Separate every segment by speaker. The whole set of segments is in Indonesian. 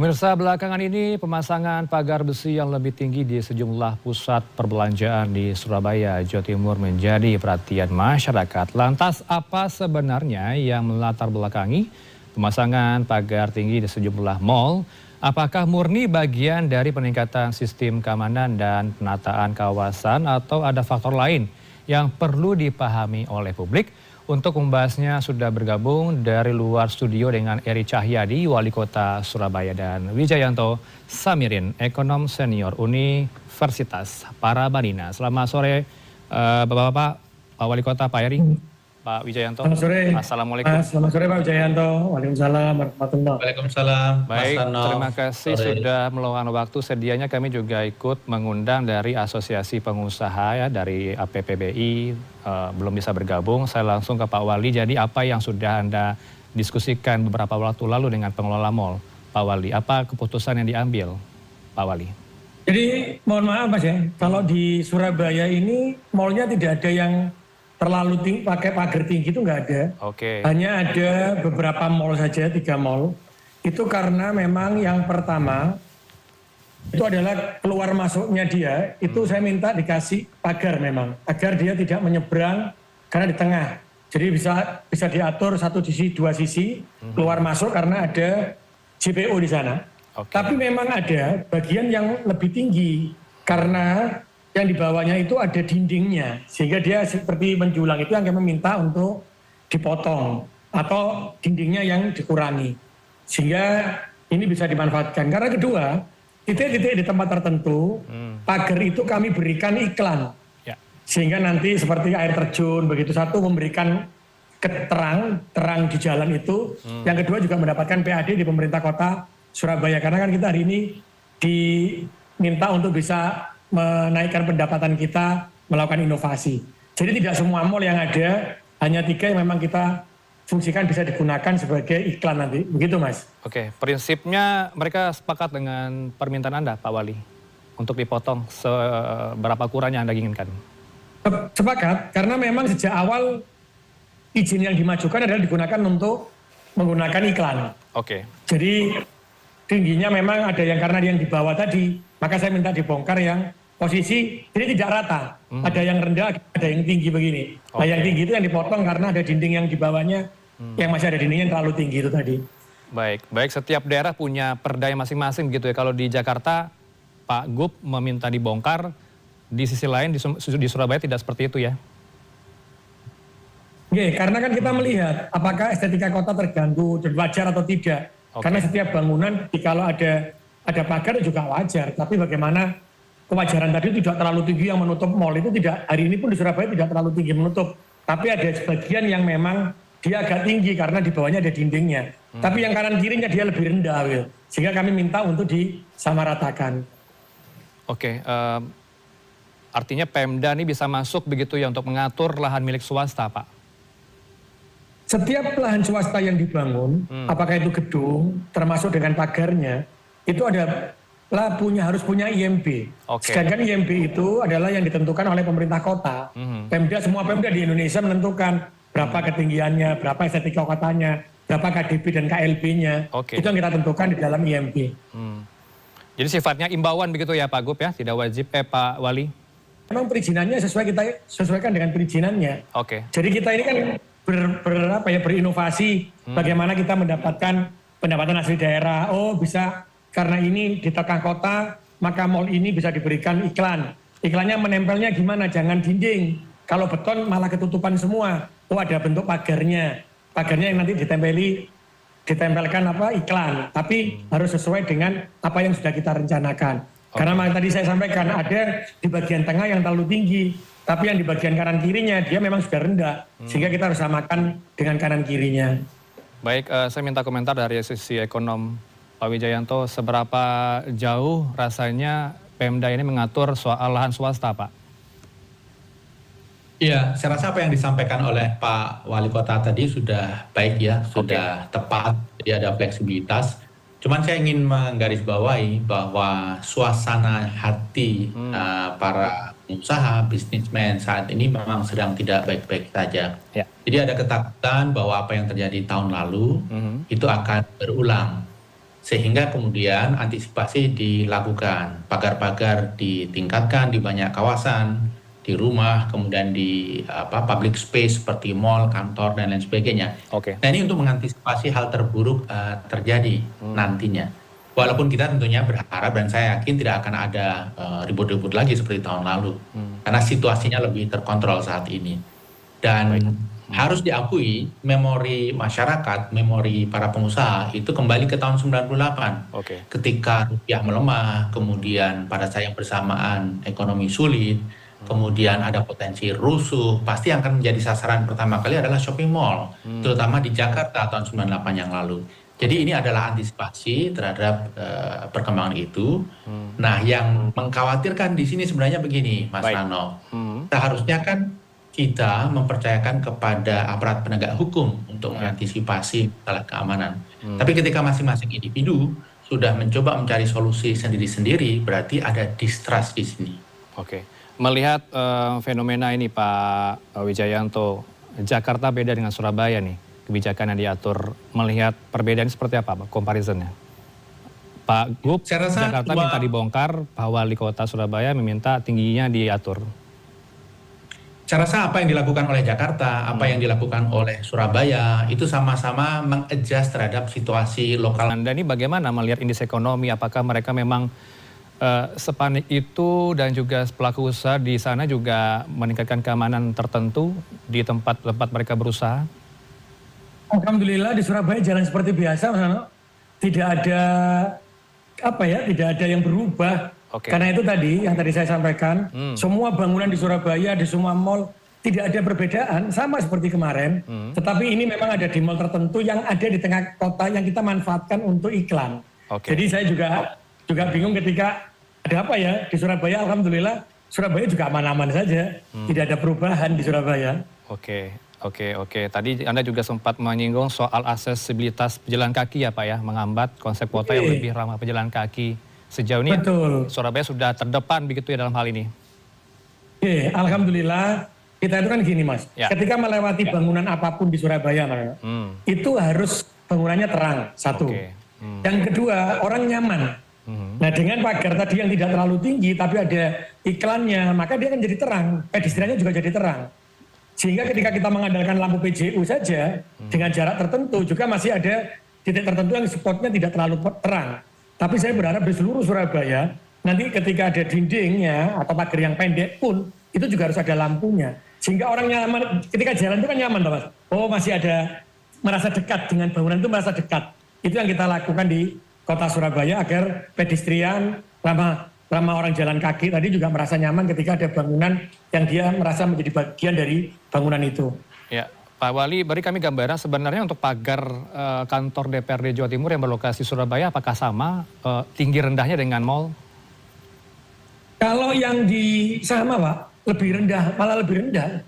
Speaker 1: Pemirsa, belakangan ini pemasangan pagar besi yang lebih tinggi di sejumlah pusat perbelanjaan di Surabaya, Jawa Timur menjadi perhatian masyarakat. Lantas apa sebenarnya yang melatar belakangi pemasangan pagar tinggi di sejumlah mal? Apakah murni bagian dari peningkatan sistem keamanan dan penataan kawasan atau ada faktor lain yang perlu dipahami oleh publik? Untuk membahasnya sudah bergabung dari luar studio dengan Eri Cahyadi, Wali Kota Surabaya, dan Wijayanto Samirin, Ekonom Senior Universitas Paramadina. Selamat sore Bapak-Bapak, Pak Wali Kota, Pak Eri, Pak Wijayanto.
Speaker 2: Selamat sore.
Speaker 1: Assalamualaikum.
Speaker 2: Selamat sore Pak Wijayanto. Waalaikumsalam warahmatullahi.
Speaker 3: Waalaikumsalam.
Speaker 1: Baik, terima kasih sudah meluangkan waktu. Sedianya kami juga ikut mengundang dari Asosiasi Pengusaha ya, dari APPBI, belum bisa bergabung. Saya langsung ke Pak Wali. Jadi apa yang sudah Anda diskusikan beberapa waktu lalu dengan pengelola mal, Pak Wali? Apa keputusan yang diambil, Pak Wali?
Speaker 2: Jadi mohon maaf Mas ya, kalau di Surabaya ini malnya tidak ada yang terlalu tinggi, pakai pagar tinggi itu nggak ada.
Speaker 1: Oke.
Speaker 2: Hanya ada beberapa mal saja, 3 mal. Itu karena memang yang pertama itu adalah keluar masuknya dia, itu saya minta dikasih pagar memang, agar dia tidak menyeberang karena di tengah. Jadi bisa diatur satu sisi, 2 sisi keluar masuk karena ada JPO di sana.
Speaker 1: Oke.
Speaker 2: Tapi memang ada bagian yang lebih tinggi karena yang di bawahnya itu ada dindingnya, sehingga dia seperti menjulang. Itu yang kami minta untuk dipotong atau dindingnya yang dikurangi, sehingga ini bisa dimanfaatkan. Karena kedua, titik-titik di tempat tertentu, pagar itu kami berikan iklan, sehingga nanti seperti air terjun, begitu satu memberikan terang di jalan itu, yang kedua juga mendapatkan PAD di pemerintah kota Surabaya, karena kan kita hari ini diminta untuk bisa menaikkan pendapatan kita, melakukan inovasi. Jadi tidak semua mal yang ada, hanya 3 yang memang kita fungsikan bisa digunakan sebagai iklan nanti. Begitu Mas.
Speaker 1: Oke, prinsipnya mereka sepakat dengan permintaan Anda, Pak Wali, untuk dipotong seberapa kurang yang Anda inginkan?
Speaker 2: Sepakat, karena memang sejak awal izin yang dimajukan adalah digunakan untuk menggunakan iklan.
Speaker 1: Oke.
Speaker 2: Jadi tingginya memang ada yang karena yang di bawah tadi, maka saya minta dibongkar yang posisi jadi tidak rata. Ada yang rendah, ada yang tinggi begini. Nah yang tinggi itu yang dipotong karena ada dinding yang di bawahnya yang masih ada dindingnya yang terlalu tinggi itu tadi.
Speaker 1: Baik, setiap daerah punya perda masing-masing gitu ya. Kalau di Jakarta Pak Gub meminta dibongkar, di sisi lain di Surabaya tidak seperti itu ya?
Speaker 2: Oke, karena kan kita melihat apakah estetika kota terganggu dan wajar atau tidak. Karena setiap bangunan kalau ada pagar juga wajar, tapi bagaimana kewajaran tadi tidak terlalu tinggi yang menutup mal itu tidak, hari ini pun di Surabaya tidak terlalu tinggi menutup, tapi ada sebagian yang memang dia agak tinggi karena di bawahnya ada dindingnya. Tapi yang kanan kirinya dia lebih rendah, sehingga kami minta untuk disamaratakan.
Speaker 1: Oke, artinya Pemda ini bisa masuk begitu ya untuk mengatur lahan milik swasta, Pak?
Speaker 2: Setiap lahan swasta yang dibangun, apakah itu gedung, termasuk dengan pagarnya, itu harus punya IMB. Sedangkan IMB itu adalah yang ditentukan oleh pemerintah kota. Semua Pemda di Indonesia menentukan berapa ketinggiannya, berapa estetika kotanya, berapa KDP dan KLB-nya. Itu yang kita tentukan di dalam IMB.
Speaker 1: Jadi sifatnya imbauan begitu ya Pak Gub ya, tidak wajib Pak Wali?
Speaker 2: Memang perizinannya kita sesuaikan dengan perizinannya. Jadi kita ini kan berinovasi bagaimana kita mendapatkan pendapatan asli daerah. Oh bisa karena ini di tengah kota, maka mal ini bisa diberikan iklan. Iklannya menempelnya gimana? Jangan dinding. Kalau beton malah ketutupan semua. Oh ada bentuk pagarnya. Pagarnya yang nanti ditempelkan iklan. Tapi harus sesuai dengan apa yang sudah kita rencanakan. Karena tadi saya sampaikan ada di bagian tengah yang terlalu tinggi. Tapi yang di bagian kanan kirinya dia memang sudah rendah. Sehingga kita harus samakan dengan kanan kirinya.
Speaker 1: Baik, saya minta komentar dari sisi ekonom Pak Wijayanto, seberapa jauh rasanya Pemda ini mengatur soal lahan swasta, Pak?
Speaker 3: Iya, saya rasa apa yang disampaikan oleh Pak Wali Kota tadi sudah baik ya, sudah tepat, jadi ada fleksibilitas. Cuman saya ingin menggarisbawahi bahwa suasana hati para pengusaha, bisnismen saat ini memang sedang tidak baik-baik saja. Jadi ada ketakutan bahwa apa yang terjadi tahun lalu itu akan berulang. Sehingga kemudian antisipasi dilakukan, pagar-pagar ditingkatkan di banyak kawasan, di rumah, kemudian di public space seperti mall, kantor dan lain sebagainya.
Speaker 1: Oke.
Speaker 3: Nah ini untuk mengantisipasi hal terburuk terjadi nantinya. Walaupun kita tentunya berharap dan saya yakin tidak akan ada ribut-ribut lagi seperti tahun lalu, karena situasinya lebih terkontrol saat ini. Dan harus diakui memori masyarakat, memori para pengusaha itu kembali ke tahun 98.
Speaker 1: Oke.
Speaker 3: Ketika rupiah melemah, kemudian pada saat yang bersamaan ekonomi sulit, kemudian ada potensi rusuh, pasti yang akan menjadi sasaran pertama kali adalah shopping mall, terutama di Jakarta tahun 98 yang lalu. Jadi ini adalah antisipasi terhadap perkembangan itu. Nah, yang mengkhawatirkan di sini sebenarnya begini, Mas Rano. Seharusnya kan kita mempercayakan kepada aparat penegak hukum untuk mengantisipasi masalah keamanan. Tapi ketika masing-masing individu sudah mencoba mencari solusi sendiri-sendiri, berarti ada distrust di sini.
Speaker 1: Oke. Melihat fenomena ini Pak Wijayanto, Jakarta beda dengan Surabaya nih, kebijakan yang diatur. Melihat perbedaan seperti apa Pak, comparisonnya? Pak Gub, Jakarta minta dibongkar, Pak Wali Kota Surabaya meminta tingginya diatur.
Speaker 3: Saya rasa apa yang dilakukan oleh Jakarta, apa yang dilakukan oleh Surabaya, itu sama-sama mengadjust terhadap situasi lokal.
Speaker 1: Anda ini bagaimana melihat indeks ekonomi? Apakah mereka memang sepanik itu dan juga pelaku usaha di sana juga meningkatkan keamanan tertentu di tempat-tempat mereka berusaha?
Speaker 2: Alhamdulillah di Surabaya jalan seperti biasa, Mas Ano. Tidak ada tidak ada yang berubah. Karena itu tadi yang tadi saya sampaikan, semua bangunan di Surabaya, di semua mall tidak ada perbedaan, sama seperti kemarin. Tetapi ini memang ada di mall tertentu yang ada di tengah kota yang kita manfaatkan untuk iklan. Jadi saya juga bingung ketika ada di Surabaya. Alhamdulillah Surabaya juga aman-aman saja, tidak ada perubahan di Surabaya.
Speaker 1: Oke. Tadi Anda juga sempat menyinggung soal aksesibilitas pejalan kaki ya Pak ya, menghambat konsep kota yang lebih ramah pejalan kaki. Sejauh ini Surabaya sudah terdepan begitu ya dalam hal ini?
Speaker 2: Alhamdulillah kita itu kan gini Mas, ketika melewati bangunan apapun di Surabaya, itu harus bangunannya terang, satu. Yang kedua, orang nyaman. Nah dengan pagar tadi yang tidak terlalu tinggi tapi ada iklannya, maka dia akan jadi terang, pedestriannya juga jadi terang. Sehingga ketika kita mengandalkan lampu PJU saja, dengan jarak tertentu juga masih ada titik tertentu yang spotnya tidak terlalu terang. Tapi saya berharap di seluruh Surabaya, nanti ketika ada dindingnya atau pagar yang pendek pun, itu juga harus ada lampunya. Sehingga orang nyaman, ketika jalan itu kan nyaman, Mas. Oh masih ada, merasa dekat dengan bangunan itu, merasa dekat. Itu yang kita lakukan di kota Surabaya agar pedestrian, ramah orang jalan kaki tadi juga merasa nyaman ketika ada bangunan yang dia merasa menjadi bagian dari bangunan itu.
Speaker 1: Ya. Pak Wali, beri kami gambaran sebenarnya untuk pagar kantor DPRD Jawa Timur yang berlokasi Surabaya, apakah sama tinggi rendahnya dengan mall?
Speaker 2: Kalau yang di sama Pak, lebih rendah, malah lebih rendah.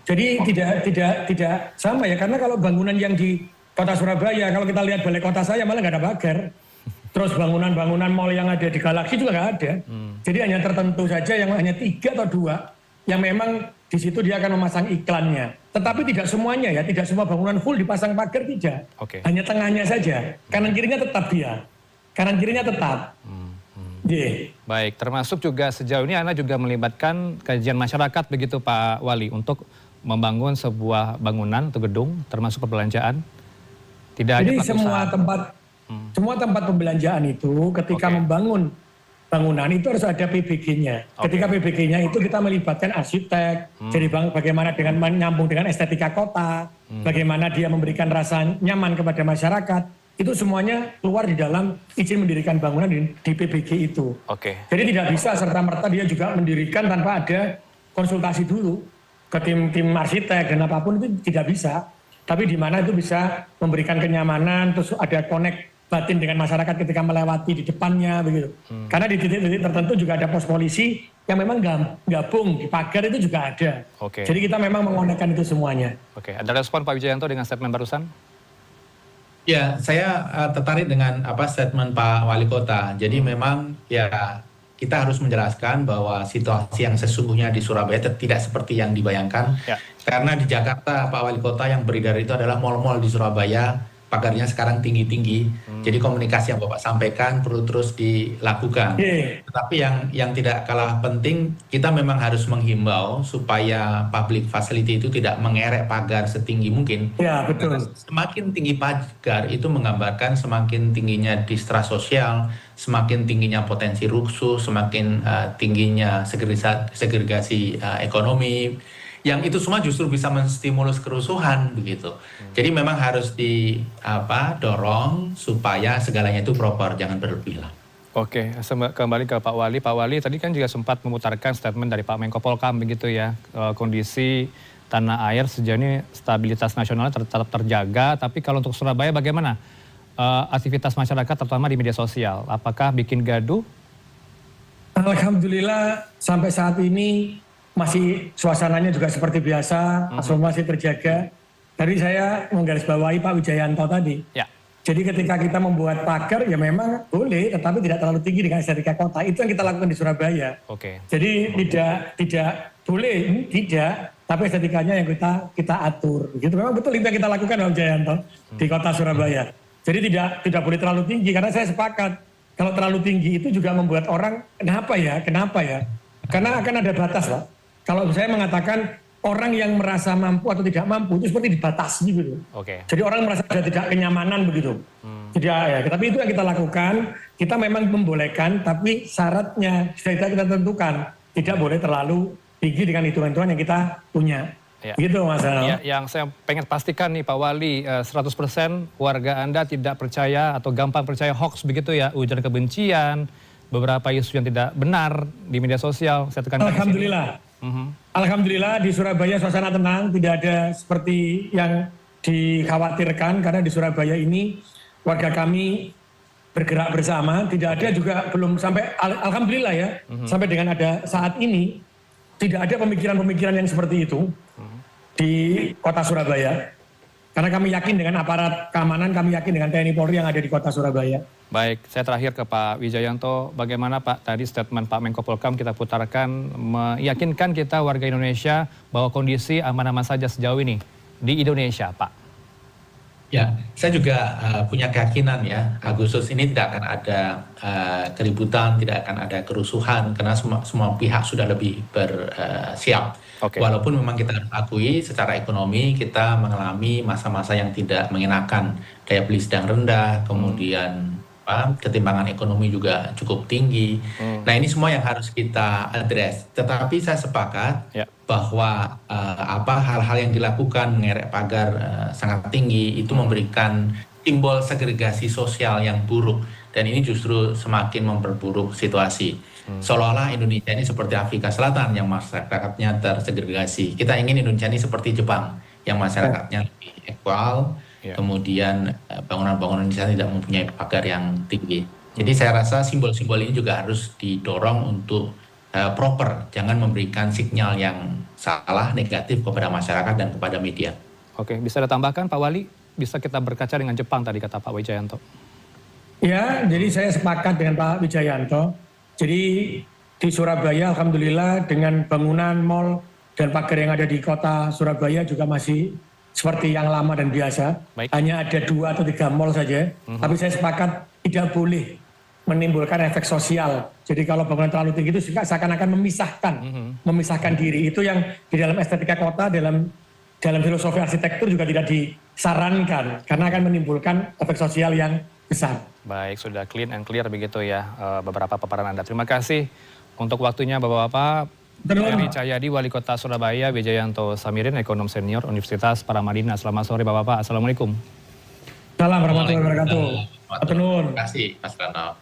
Speaker 2: Jadi tidak sama ya, karena kalau bangunan yang di kota Surabaya, kalau kita lihat balai kota saya malah nggak ada pagar. Terus bangunan-bangunan mall yang ada di Galaxy juga nggak ada. Jadi hanya tertentu saja yang hanya 3 atau 2 yang memang di situ dia akan memasang iklannya. Tetapi tidak semuanya ya, tidak semua bangunan full dipasang pagar, tidak. Hanya tengahnya saja. Kanan kirinya tetap dia. Kanan kirinya tetap.
Speaker 1: Baik, termasuk juga sejauh ini Anda juga melibatkan kajian masyarakat begitu Pak Wali untuk membangun sebuah bangunan atau gedung termasuk perbelanjaan.
Speaker 2: Jadi semua tempat pembelanjaan itu ketika membangun bangunan itu harus ada PBG-nya. Ketika PBG-nya itu kita melibatkan arsitek, jadi bagaimana dengan menyambung dengan estetika kota, bagaimana dia memberikan rasa nyaman kepada masyarakat, itu semuanya keluar di dalam izin mendirikan bangunan di PBG itu. Jadi tidak bisa serta-merta dia juga mendirikan tanpa ada konsultasi dulu ke tim arsitek dan apapun, itu tidak bisa. Tapi di mana itu bisa memberikan kenyamanan, terus ada connect batin dengan masyarakat ketika melewati di depannya begitu. Karena di titik-titik tertentu juga ada pos polisi yang memang gabung di pagar itu juga ada. Jadi kita memang mengonekkan itu semuanya.
Speaker 1: Ada respon Pak Wijayanto dengan statement barusan?
Speaker 3: Ya, saya tertarik dengan statement Pak Wali Kota. Jadi memang ya kita harus menjelaskan bahwa situasi yang sesungguhnya di Surabaya tidak seperti yang dibayangkan. Karena di Jakarta Pak Wali Kota yang beredar itu adalah mal-mal di Surabaya, pagarnya sekarang tinggi-tinggi. Jadi komunikasi yang Bapak sampaikan perlu terus dilakukan. Tetapi yang tidak kalah penting, kita memang harus menghimbau supaya public facility itu tidak mengerek pagar setinggi mungkin.
Speaker 2: Ya, betul.
Speaker 3: Karena semakin tinggi pagar itu menggambarkan semakin tingginya distrust sosial, semakin tingginya potensi rusuh, semakin tingginya segregasi ekonomi. Yang itu semua justru bisa menstimulus kerusuhan begitu. Jadi memang harus dorong supaya segalanya itu proper, jangan berlebihan.
Speaker 1: Oke, kembali ke Pak Wali. Pak Wali tadi kan juga sempat memutarkan statement dari Pak Menko Polhukam begitu ya, kondisi tanah air sejauh ini stabilitas nasional tetap terjaga, tapi kalau untuk Surabaya bagaimana aktivitas masyarakat terutama di media sosial? Apakah bikin gaduh?
Speaker 2: Alhamdulillah sampai saat ini masih suasananya juga seperti biasa, masih terjaga. Tadi saya menggarisbawahi Pak Wijayanto tadi.
Speaker 1: Ya.
Speaker 2: Jadi ketika kita membuat pagar ya memang boleh, tetapi tidak terlalu tinggi dengan estetika kota. Itu yang kita lakukan di Surabaya.
Speaker 1: Oke.
Speaker 2: Jadi tidak boleh, tidak, tapi estetikanya yang kita atur. Gitu. Memang betul itu yang kita lakukan Pak Wijayanto di kota Surabaya. Jadi tidak boleh terlalu tinggi karena saya sepakat kalau terlalu tinggi itu juga membuat orang kenapa ya? Karena akan ada batas, Pak. Kalau saya mengatakan orang yang merasa mampu atau tidak mampu itu seperti dibatasi gitu.
Speaker 1: Oke.
Speaker 2: Jadi orang merasa ada tidak kenyamanan begitu. Jadi tapi itu yang kita lakukan, kita memang membolehkan, tapi syaratnya sudah kita tentukan tidak boleh terlalu tinggi dengan hitungan-hitungan yang kita punya.
Speaker 1: Ya.
Speaker 2: Gitu Mas.
Speaker 1: Ya, yang saya pengen pastikan nih Pak Wali, 100% warga Anda tidak percaya atau gampang percaya hoax begitu ya, ujaran kebencian, beberapa isu yang tidak benar di media sosial. Saya tekankan.
Speaker 2: Alhamdulillah. Alhamdulillah di Surabaya suasana tenang, tidak ada seperti yang dikhawatirkan karena di Surabaya ini warga kami bergerak bersama, tidak ada juga belum sampai alhamdulillah ya, sampai dengan ada saat ini tidak ada pemikiran-pemikiran yang seperti itu di kota Surabaya. Karena kami yakin dengan aparat keamanan, kami yakin dengan TNI Polri yang ada di kota Surabaya.
Speaker 1: Baik, saya terakhir ke Pak Wijayanto. Bagaimana Pak, tadi statement Pak Menko Polhukam kita putarkan, meyakinkan kita warga Indonesia bahwa kondisi aman-aman saja sejauh ini di Indonesia, Pak.
Speaker 3: Ya, saya juga punya keyakinan ya, Agustus ini tidak akan ada keributan, tidak akan ada kerusuhan, karena semua pihak sudah lebih bersiap.
Speaker 1: Oke.
Speaker 3: Walaupun memang kita harus akui secara ekonomi kita mengalami masa-masa yang tidak mengenakan, daya beli sedang rendah, kemudian ketimpangan ekonomi juga cukup tinggi. Nah ini semua yang harus kita address. Tetapi saya sepakat bahwa hal-hal yang dilakukan mengerek pagar sangat tinggi itu memberikan simbol segregasi sosial yang buruk, dan ini justru semakin memperburuk situasi. Seolah-olah Indonesia ini seperti Afrika Selatan yang masyarakatnya tersegregasi. Kita ingin Indonesia ini seperti Jepang yang masyarakatnya lebih equal, kemudian bangunan-bangunan Indonesia tidak mempunyai pagar yang tinggi. Jadi saya rasa simbol-simbol ini juga harus didorong untuk proper, jangan memberikan sinyal yang salah, negatif kepada masyarakat dan kepada media.
Speaker 1: Oke, bisa ditambahkan Pak Wali? Bisa kita berkaca dengan Jepang tadi kata Pak Wijayanto.
Speaker 2: Ya, jadi saya sepakat dengan Pak Wijayanto. Jadi di Surabaya alhamdulillah dengan bangunan mal dan pagar yang ada di kota Surabaya juga masih seperti yang lama dan biasa.
Speaker 1: Baik.
Speaker 2: Hanya ada 2 atau 3 mal saja. Tapi saya sepakat tidak boleh menimbulkan efek sosial. Jadi kalau bangunan terlalu tinggi itu seakan-akan memisahkan diri. Itu yang di dalam estetika kota, dalam filosofi arsitektur juga tidak disarankan karena akan menimbulkan efek sosial yang besar.
Speaker 1: Baik, sudah clean and clear begitu ya beberapa paparan Anda. Terima kasih untuk waktunya Bapak-Bapak. Heri Cahyadi, Wali Kota Surabaya, Wijayanto Samirin, Ekonom Senior Universitas Paramadina. Selamat sore Bapak-Bapak. Assalamualaikum.
Speaker 2: Salam warahmatullahi wabarakatuh.
Speaker 3: Terima kasih Mas Rano.